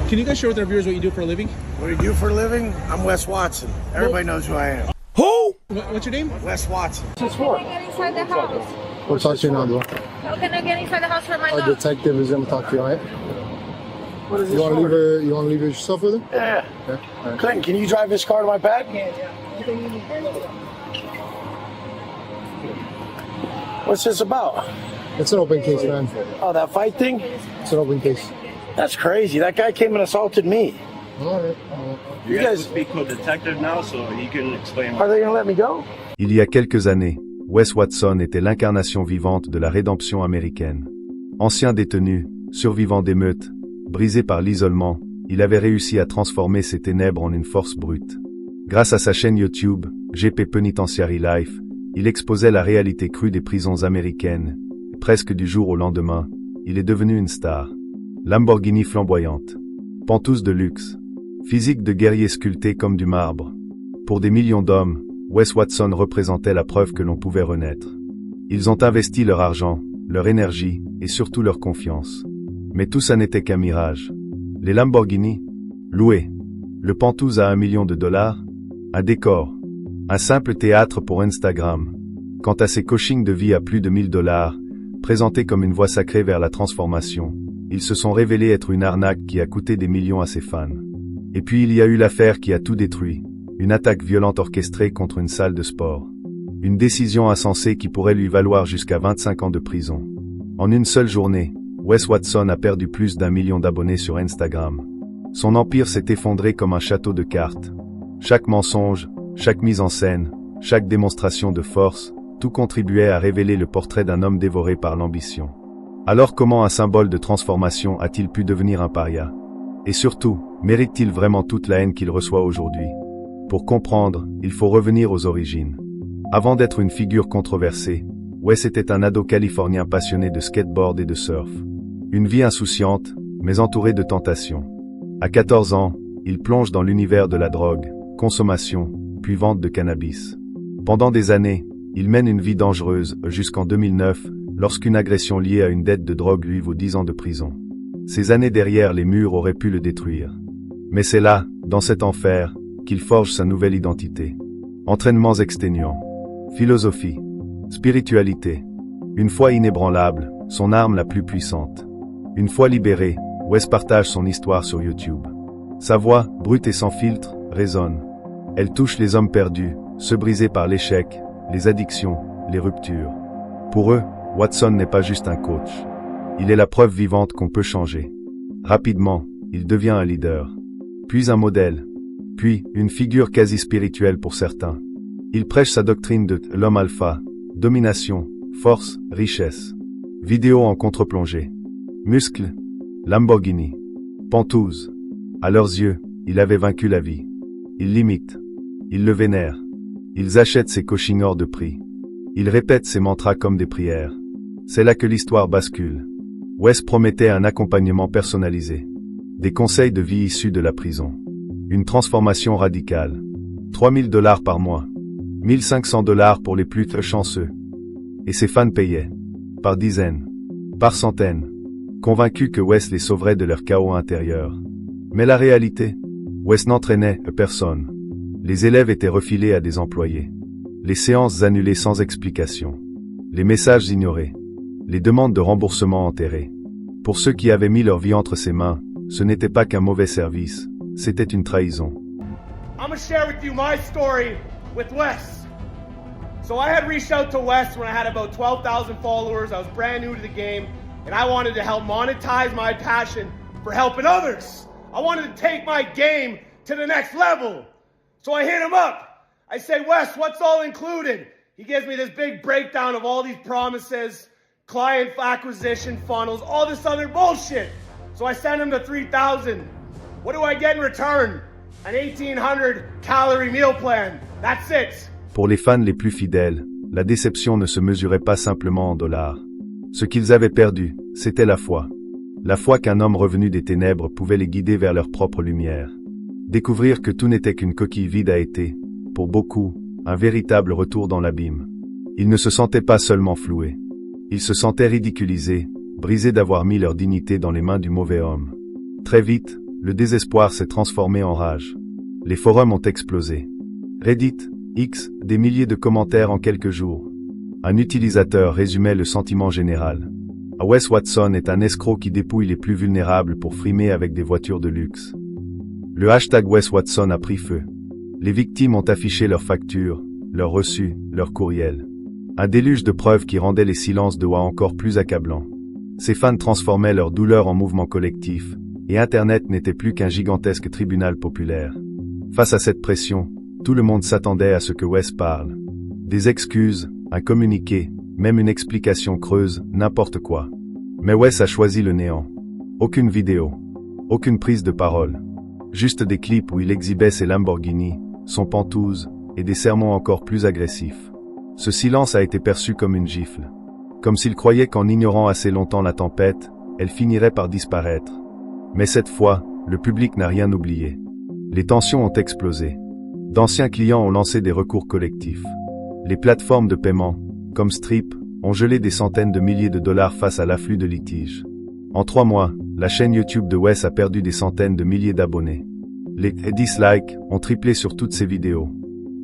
Can you guys share with our viewers what you do for a living? What do you do for a living? I'm Wes Watson. Everybody knows who I am. Who? What's your name? Wes Watson. Can I get inside the house? We'll talk to you now, bro. How can I get inside the house for my Our dog? detective is gonna talk to you, alright? What is You this wanna for? leave her? You wanna leave yourself with her? Yeah. Yeah. All right. Clinton, can you drive this car to my pad? What's this about? It's an open case, man. Oh, that fight thing? It's an open case. That's crazy. That guy came and assaulted me. Alright. You guys, speak to a detective now so he can explain. are they gonna let me go? Il y a quelques années, Wes Watson était l'incarnation vivante de la rédemption américaine. Ancien détenu, survivant d'émeutes, brisé par l'isolement, il avait réussi à transformer ses ténèbres en une force brute. Grâce à sa chaîne YouTube, GP Penitentiary Life, il exposait la réalité crue des prisons américaines. Presque du jour au lendemain, il est devenu une star. Lamborghini flamboyante. Pantoufles de luxe. Physique de guerrier sculpté comme du marbre. Pour des millions d'hommes, Wes Watson représentait la preuve que l'on pouvait renaître. Ils ont investi leur argent, leur énergie, et surtout leur confiance. Mais tout ça n'était qu'un mirage. Les Lamborghini? Loués. Le Pantoufle à $1 million? Un décor. Un simple théâtre pour Instagram. Quant à ces coachings de vie à plus de $1000, présentés comme une voie sacrée vers la transformation, ils se sont révélés être une arnaque qui a coûté des millions à ses fans. Et puis il y a eu l'affaire qui a tout détruit. Une attaque violente orchestrée contre une salle de sport. Une décision insensée qui pourrait lui valoir jusqu'à 25 ans de prison. En une seule journée, Wes Watson a perdu plus d'1 million d'abonnés sur Instagram. Son empire s'est effondré comme un château de cartes. Chaque mensonge, chaque mise en scène, chaque démonstration de force, tout contribuait à révéler le portrait d'un homme dévoré par l'ambition. Alors comment un symbole de transformation a-t-il pu devenir un paria? Et surtout, mérite-t-il vraiment toute la haine qu'il reçoit aujourd'hui? Pour comprendre, il faut revenir aux origines. Avant d'être une figure controversée, Wes était un ado californien passionné de skateboard et de surf. Une vie insouciante, mais entourée de tentations. À 14 ans, il plonge dans l'univers de la drogue, consommation, puis vente de cannabis. Pendant des années, il mène une vie dangereuse jusqu'en 2009, lorsqu'une agression liée à une dette de drogue lui vaut 10 ans de prison. Ces années derrière les murs auraient pu le détruire. Mais c'est là, dans cet enfer, qu'il forge sa nouvelle identité. Entraînements exténuants. Philosophie. Spiritualité. Une foi inébranlable, son arme la plus puissante. Une fois libéré, Wes partage son histoire sur YouTube. Sa voix, brute et sans filtre, résonne. Elle touche les hommes perdus, ceux brisés par l'échec, les addictions, les ruptures. Pour eux, Watson n'est pas juste un coach. Il est la preuve vivante qu'on peut changer. Rapidement, il devient un leader. Puis un modèle. Puis, une figure quasi spirituelle pour certains. Il prêche sa doctrine de l'homme alpha, domination, force, richesse. Vidéo en contre-plongée. Muscles. Lamborghini. Pantoufles. À leurs yeux, il avait vaincu la vie. Ils l'imitent. Ils le vénèrent. Ils achètent ses coachings hors de prix. Ils répètent ses mantras comme des prières. C'est là que l'histoire bascule. Wes promettait un accompagnement personnalisé. Des conseils de vie issus de la prison. Une transformation radicale. $3000 par mois. $1500 pour les plus chanceux. Et ses fans payaient. Par dizaines. Par centaines. Convaincus que Wes les sauverait de leur chaos intérieur. Mais la réalité? Wes n'entraînait personne. Les élèves étaient refilés à des employés. Les séances annulées sans explication. Les messages ignorés. Les demandes de remboursement enterrées. Pour ceux qui avaient mis leur vie entre ses mains, ce n'était pas qu'un mauvais service, c'était une trahison. I'm gonna share with you my story with Wes. So I had reached out to Wes when I had about 12,000 followers. I was brand new to the game, and I wanted to help monetize my passion for helping others. I wanted to take my game to the next level. So I hit him up. I say, Wes, what's all included? He gives me this big breakdown of all these promises, client acquisition funnels, all this other bullshit. So I send him the 3,000. What do I get in return? An 1,800 calorie meal plan. That's it. Pour les fans les plus fidèles, la déception ne se mesurait pas simplement en dollars. Ce qu'ils avaient perdu, c'était la foi. La foi qu'un homme revenu des ténèbres pouvait les guider vers leur propre lumière. Découvrir que tout n'était qu'une coquille vide a été, pour beaucoup, un véritable retour dans l'abîme. Ils ne se sentaient pas seulement floués. Ils se sentaient ridiculisés, brisés d'avoir mis leur dignité dans les mains du mauvais homme. Très vite, le désespoir s'est transformé en rage. Les forums ont explosé. Reddit, X, des milliers de commentaires en quelques jours. Un utilisateur résumait le sentiment général. Wes Watson est un escroc qui dépouille les plus vulnérables pour frimer avec des voitures de luxe. Le hashtag Wes Watson a pris feu. Les victimes ont affiché leurs factures, leurs reçus, leurs courriels. Un déluge de preuves qui rendait les silences de Wa encore plus accablants. Ses fans transformaient leur douleur en mouvement collectif, et Internet n'était plus qu'un gigantesque tribunal populaire. Face à cette pression, tout le monde s'attendait à ce que Wes parle. Des excuses, un communiqué, même une explication creuse, n'importe quoi. Mais Wes a choisi le néant. Aucune vidéo. Aucune prise de parole. Juste des clips où il exhibait ses Lamborghini, son Pantouse, et des sermons encore plus agressifs. Ce silence a été perçu comme une gifle. Comme s'il croyait qu'en ignorant assez longtemps la tempête, elle finirait par disparaître. Mais cette fois, le public n'a rien oublié. Les tensions ont explosé. D'anciens clients ont lancé des recours collectifs. Les plateformes de paiement, comme Stripe, ont gelé des centaines de milliers de dollars face à l'afflux de litiges. En 3 mois, la chaîne YouTube de Wes a perdu des centaines de milliers d'abonnés. Les dislikes ont triplé sur toutes ses vidéos.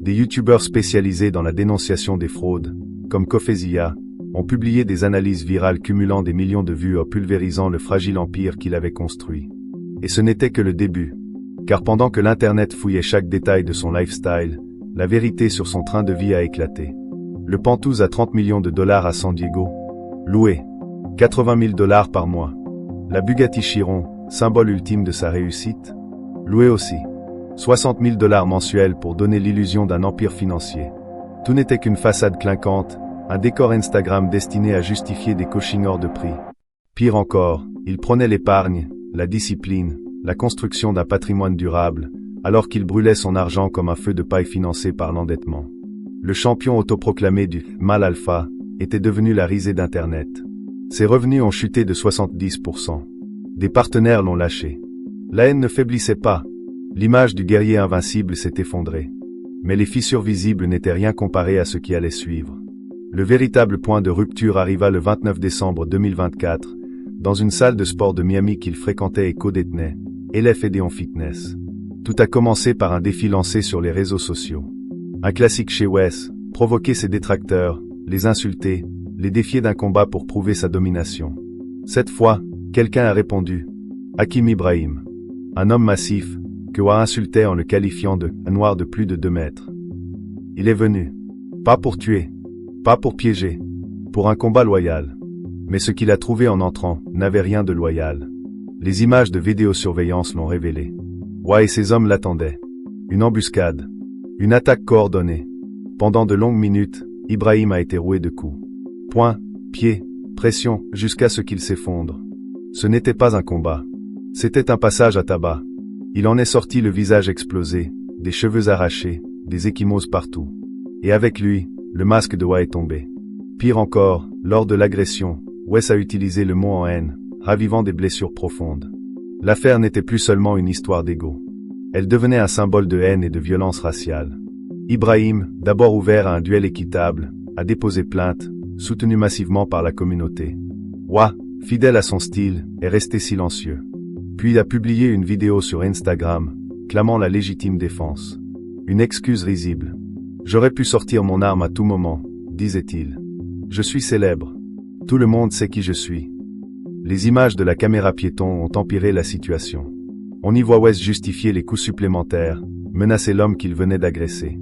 Des YouTubeurs spécialisés dans la dénonciation des fraudes, comme Cofezia, ont publié des analyses virales cumulant des millions de vues en pulvérisant le fragile empire qu'il avait construit. Et ce n'était que le début. Car pendant que l'Internet fouillait chaque détail de son lifestyle, la vérité sur son train de vie a éclaté. Le Pantouse à 30 millions de dollars à San Diego. Loué. 80 000 dollars par mois. La Bugatti Chiron, symbole ultime de sa réussite. Loué aussi. 60 000 dollars mensuels pour donner l'illusion d'un empire financier. Tout n'était qu'une façade clinquante, un décor Instagram destiné à justifier des coachings hors de prix. Pire encore, il prônait l'épargne, la discipline, la construction d'un patrimoine durable, alors qu'il brûlait son argent comme un feu de paille financé par l'endettement. Le champion autoproclamé du « mal alpha » était devenu la risée d'Internet. Ses revenus ont chuté de 70%. Des partenaires l'ont lâché. La haine ne faiblissait pas. L'image du guerrier invincible s'est effondrée. Mais les fissures visibles n'étaient rien comparées à ce qui allait suivre. Le véritable point de rupture arriva le 29 décembre 2024, dans une salle de sport de Miami qu'il fréquentait et co-détenait, LF Edéon Fitness. Tout a commencé par un défi lancé sur les réseaux sociaux. Un classique chez Wes, provoquer ses détracteurs, les insulter, les défier d'un combat pour prouver sa domination. Cette fois, quelqu'un a répondu. Hakim Ibrahim. Un homme massif, que Wa insultait en le qualifiant de « noir de plus de 2 mètres ». Il est venu. Pas pour tuer. Pas pour piéger. Pour un combat loyal. Mais ce qu'il a trouvé en entrant n'avait rien de loyal. Les images de vidéosurveillance l'ont révélé. Wa et ses hommes l'attendaient. Une embuscade. Une attaque coordonnée. Pendant de longues minutes, Ibrahim a été roué de coups. Poings, pieds, pression, jusqu'à ce qu'il s'effondre. Ce n'était pas un combat. C'était un passage à tabac. Il en est sorti le visage explosé, des cheveux arrachés, des ecchymoses partout. Et avec lui, le masque de Wa est tombé. Pire encore, lors de l'agression, Wes a utilisé le mot en haine, ravivant des blessures profondes. L'affaire n'était plus seulement une histoire d'ego. Elle devenait un symbole de haine et de violence raciale. Ibrahim, d'abord ouvert à un duel équitable, a déposé plainte, soutenu massivement par la communauté. Wa, fidèle à son style, est resté silencieux. Puis il a publié une vidéo sur Instagram, clamant la légitime défense. Une excuse risible. J'aurais pu sortir mon arme à tout moment, disait-il. Je suis célèbre. Tout le monde sait qui je suis. Les images de la caméra piéton ont empiré la situation. On y voit Wes justifier les coups supplémentaires, menacer l'homme qu'il venait d'agresser.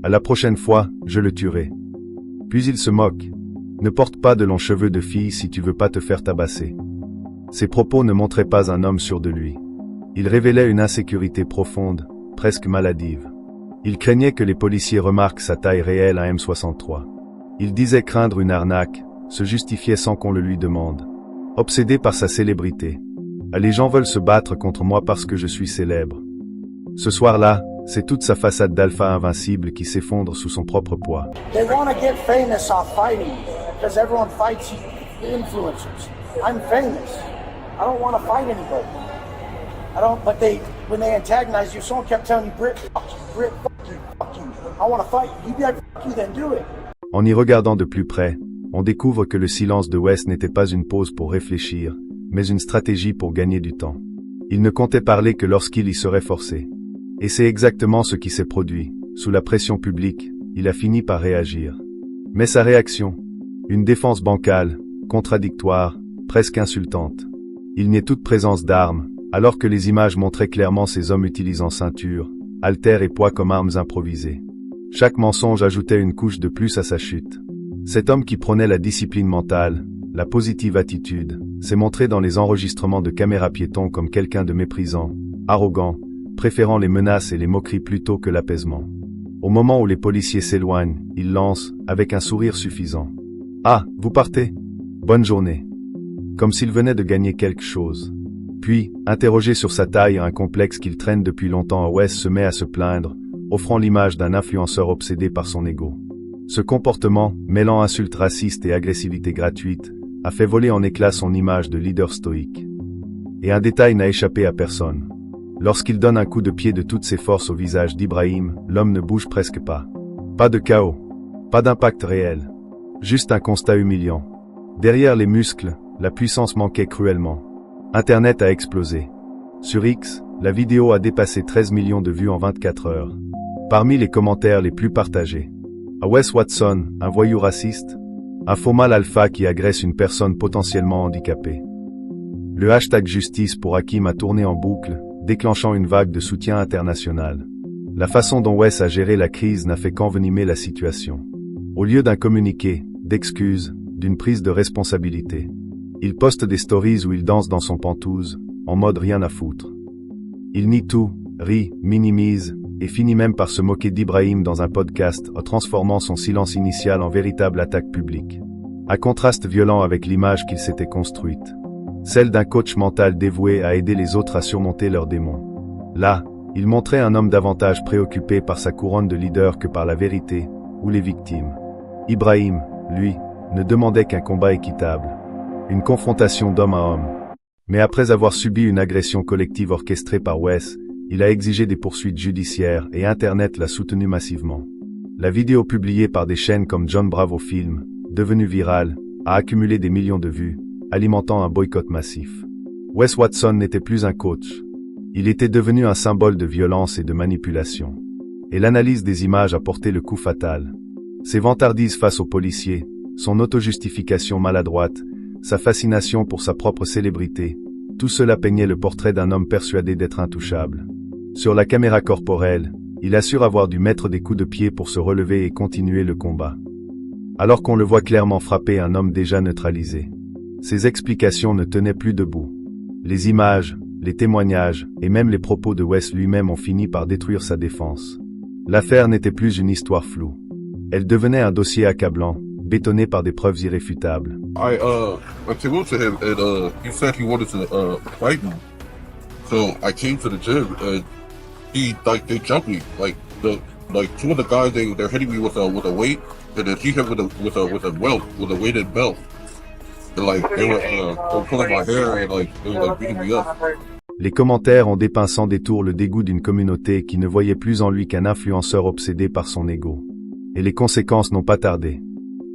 À la prochaine fois, je le tuerai. Puis il se moque. Ne porte pas de longs cheveux de fille si tu veux pas te faire tabasser. Ses propos ne montraient pas un homme sûr de lui. Il révélait une insécurité profonde, presque maladive. Il craignait que les policiers remarquent sa taille réelle à M63. Il disait craindre une arnaque, se justifiait sans qu'on le lui demande. Obsédé par sa célébrité. Les gens veulent se battre contre moi parce que je suis célèbre. Ce soir-là, c'est toute sa façade d'alpha invincible qui s'effondre sous son propre poids. They want to get famous off fighting because everyone fights influencers. I'm famous. I don't want to fight anybody. But when they antagonize you, someone kept telling you, Brit, fuck you, Brit, fuck you, fuck you. I want to fight you. You'd be like, fuck you, then do it. En y regardant de plus près, on découvre que le silence de Wes n'était pas une pause pour réfléchir, mais une stratégie pour gagner du temps. Il ne comptait parler que lorsqu'il y serait forcé. Et c'est exactement ce qui s'est produit. Sous la pression publique, il a fini par réagir. Mais sa réaction, une défense bancale, contradictoire, presque insultante. Il niait toute présence d'armes, alors que les images montraient clairement ces hommes utilisant ceinture, haltères et poids comme armes improvisées. Chaque mensonge ajoutait une couche de plus à sa chute. Cet homme qui prônait la discipline mentale, la positive attitude, s'est montré dans les enregistrements de caméras piétons comme quelqu'un de méprisant, arrogant, préférant les menaces et les moqueries plutôt que l'apaisement. Au moment où les policiers s'éloignent, il lance, avec un sourire suffisant. « Ah, vous partez ? Bonne journée. » Comme s'il venait de gagner quelque chose. Puis, interrogé sur sa taille et un complexe qu'il traîne depuis longtemps, Wes se met à se plaindre, offrant l'image d'un influenceur obsédé par son ego. Ce comportement, mêlant insultes racistes et agressivité gratuite, a fait voler en éclats son image de leader stoïque. Et un détail n'a échappé à personne. Lorsqu'il donne un coup de pied de toutes ses forces au visage d'Ibrahim, l'homme ne bouge presque pas. Pas de chaos. Pas d'impact réel. Juste un constat humiliant. Derrière les muscles, la puissance manquait cruellement. Internet a explosé. Sur X, la vidéo a dépassé 13 millions de vues en 24 heures. Parmi les commentaires les plus partagés. À Wes Watson, un voyou raciste. Un faux mâle alpha qui agresse une personne potentiellement handicapée. Le hashtag justice pour Hakim a tourné en boucle, déclenchant une vague de soutien international. La façon dont Wes a géré la crise n'a fait qu'envenimer la situation. Au lieu d'un communiqué, d'excuses, d'une prise de responsabilité, il poste des stories où il danse dans son pantouse, en mode rien à foutre. Il nie tout, rit, minimise, et finit même par se moquer d'Ibrahim dans un podcast en transformant son silence initial en véritable attaque publique. Un contraste violent avec l'image qu'il s'était construite. Celle d'un coach mental dévoué à aider les autres à surmonter leurs démons. Là, il montrait un homme davantage préoccupé par sa couronne de leader que par la vérité, ou les victimes. Ibrahim, lui, ne demandait qu'un combat équitable. Une confrontation d'homme à homme. Mais après avoir subi une agression collective orchestrée par Wes, il a exigé des poursuites judiciaires et Internet l'a soutenu massivement. La vidéo publiée par des chaînes comme John Bravo Film, devenue virale, a accumulé des millions de vues, alimentant un boycott massif. Wes Watson n'était plus un coach. Il était devenu un symbole de violence et de manipulation. Et l'analyse des images a porté le coup fatal. Ses vantardises face aux policiers, son auto-justification maladroite, sa fascination pour sa propre célébrité, tout cela peignait le portrait d'un homme persuadé d'être intouchable. Sur la caméra corporelle, il assure avoir dû mettre des coups de pied pour se relever et continuer le combat. Alors qu'on le voit clairement frapper un homme déjà neutralisé. Ses explications ne tenaient plus debout. Les images, les témoignages, et même les propos de Wes lui-même ont fini par détruire sa défense. L'affaire n'était plus une histoire floue. Elle devenait un dossier accablant, bétonné par des preuves irréfutables. I came up to him and he said he wanted to fight me. So I came to the gym and they jumped me. Like two of the guys they're hitting me with a weight and then he hit with a weighted belt. And they were pulling my hair and they were beating me up. Les commentaires ont dépeint sans détour le dégoût d'une communauté qui ne voyait plus en lui qu'un influenceur obsédé par son ego. Et les conséquences n'ont pas tardé.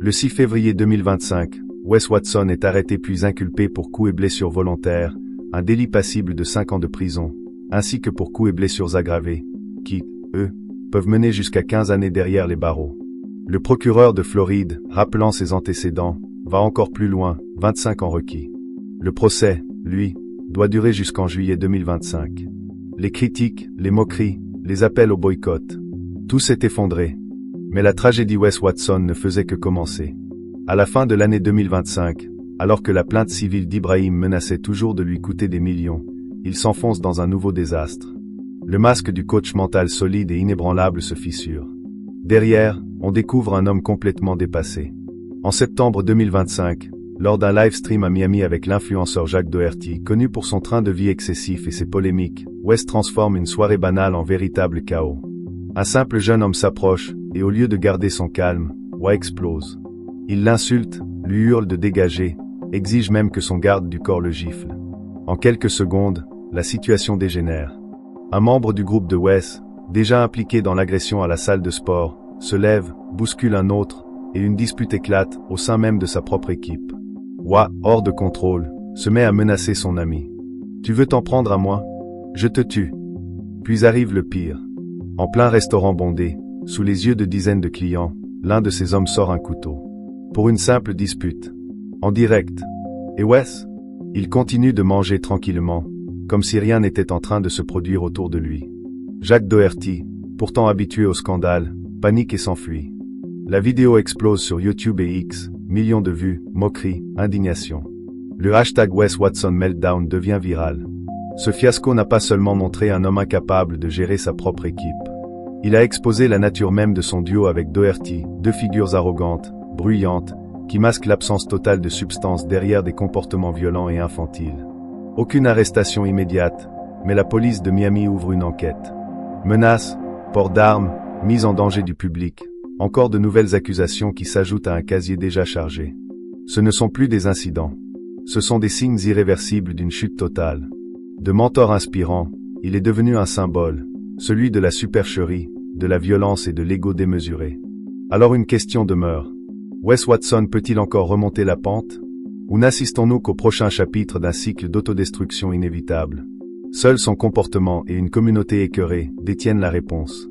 Le 6 février 2025, Wes Watson est arrêté puis inculpé pour coups et blessures volontaires, un délit passible de 5 ans de prison, ainsi que pour coups et blessures aggravés, qui, eux, peuvent mener jusqu'à 15 années derrière les barreaux. Le procureur de Floride, rappelant ses antécédents, va encore plus loin, 25 ans requis. Le procès, lui, doit durer jusqu'en juillet 2025. Les critiques, les moqueries, les appels au boycott, tout s'est effondré. Mais la tragédie Wes Watson ne faisait que commencer. À la fin de l'année 2025, alors que la plainte civile d'Ibrahim menaçait toujours de lui coûter des millions, il s'enfonce dans un nouveau désastre. Le masque du coach mental solide et inébranlable se fissure. Derrière, on découvre un homme complètement dépassé. En septembre 2025, lors d'un live stream à Miami avec l'influenceur Jacques Doherty, connu pour son train de vie excessif et ses polémiques, Wes transforme une soirée banale en véritable chaos. Un simple jeune homme s'approche, et au lieu de garder son calme, Wes explose. Il l'insulte, lui hurle de dégager, exige même que son garde du corps le gifle. En quelques secondes, la situation dégénère. Un membre du groupe de Wes, déjà impliqué dans l'agression à la salle de sport, se lève, bouscule un autre, et une dispute éclate au sein même de sa propre équipe. Wes, hors de contrôle, se met à menacer son ami. Tu veux t'en prendre à moi? Je te tue. Puis arrive le pire. En plein restaurant bondé, sous les yeux de dizaines de clients, l'un de ces hommes sort un couteau. Pour une simple dispute. En direct. Et Wes? Il continue de manger tranquillement, comme si rien n'était en train de se produire autour de lui. Jack Doherty, pourtant habitué au scandale, panique et s'enfuit. La vidéo explose sur YouTube et X, millions de vues, moqueries, indignation. Le hashtag Wes Watson Meltdown devient viral. Ce fiasco n'a pas seulement montré un homme incapable de gérer sa propre équipe. Il a exposé la nature même de son duo avec Doherty, deux figures arrogantes, bruyantes, qui masquent l'absence totale de substance derrière des comportements violents et infantiles. Aucune arrestation immédiate, mais la police de Miami ouvre une enquête. Menaces, port d'armes, mise en danger du public, encore de nouvelles accusations qui s'ajoutent à un casier déjà chargé. Ce ne sont plus des incidents. Ce sont des signes irréversibles d'une chute totale. De mentor inspirant, il est devenu un symbole, celui de la supercherie, de la violence et de l'ego démesuré. Alors une question demeure. Wes Watson peut-il encore remonter la pente? Ou n'assistons-nous qu'au prochain chapitre d'un cycle d'autodestruction inévitable? Seul son comportement et une communauté écœurée détiennent la réponse.